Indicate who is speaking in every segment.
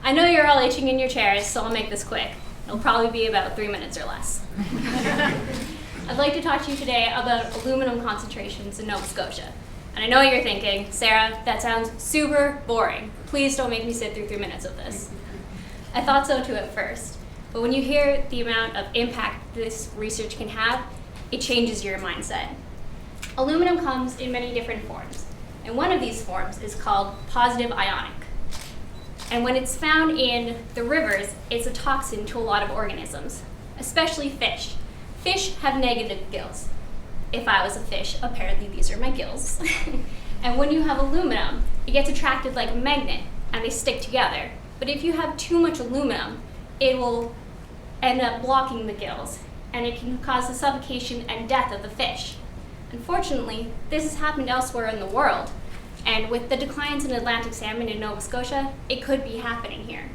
Speaker 1: I know you're all itching in your chairs, so I'll make this quick. It'll probably be about 3 minutes or less. I'd like to talk to you today about aluminum concentrations in Nova Scotia. And I know you're thinking, Sarah, that sounds super boring. Please don't make me sit through 3 minutes of this. I thought so too at first, but when you hear the amount of impact this research can have, it changes your mindset. Aluminum comes in many different forms, and one of these forms is called positive ionic. And when it's found in the rivers, it's a toxin to a lot of organisms, especially fish. Fish have negative gills. If I was a fish, apparently these are my gills. And when you have aluminum, it gets attracted like a magnet, and they stick together. But if you have too much aluminum, it will end up blocking the gills, and it can cause the suffocation and death of the fish. Unfortunately, this has happened elsewhere in the world, and with the declines in Atlantic salmon in Nova Scotia, it could be happening here.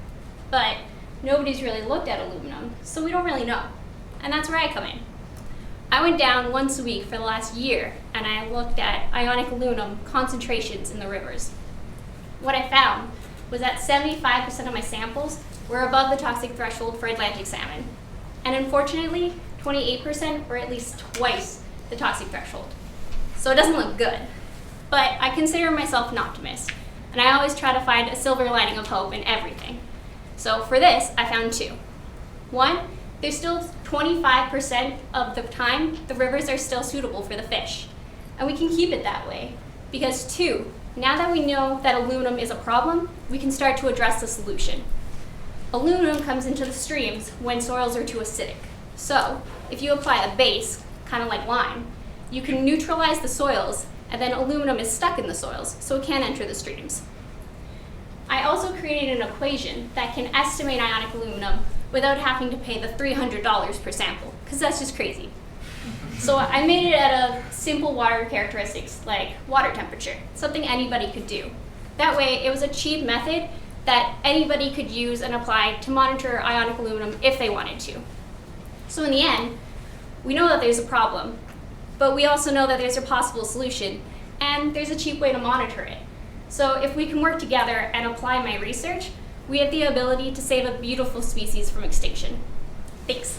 Speaker 1: But nobody's really looked at aluminum, so we don't really know. And that's where I come in. I went down once a week for the last year, and I looked at ionic aluminum concentrations in the rivers. What I found was that 75% of my samples were above the toxic threshold for Atlantic salmon. And unfortunately, 28% were at least twice the toxic threshold. So it doesn't look good. But I consider myself an optimist, and I always try to find a silver lining of hope in everything. So for this, I found two. One, there's still 25% of the time the rivers are still suitable for the fish. And we can keep it that way. Because two, now that we know that aluminum is a problem, we can start to address the solution. Aluminum comes into the streams when soils are too acidic. So if you apply a base, kind of like lime, you can neutralize the soils, and then aluminum is stuck in the soils, so it can't enter the streams. I also created an equation that can estimate ionic aluminum without having to pay the $300 per sample, because that's just crazy. So I made it out of simple water characteristics like water temperature, something anybody could do. That way, it was a cheap method that anybody could use and apply to monitor ionic aluminum if they wanted to. So in the end, we know that there's a problem, but we also know that there's a possible solution, and there's a cheap way to monitor it. So if we can work together and apply my research, we have the ability to save a beautiful species from extinction. Thanks.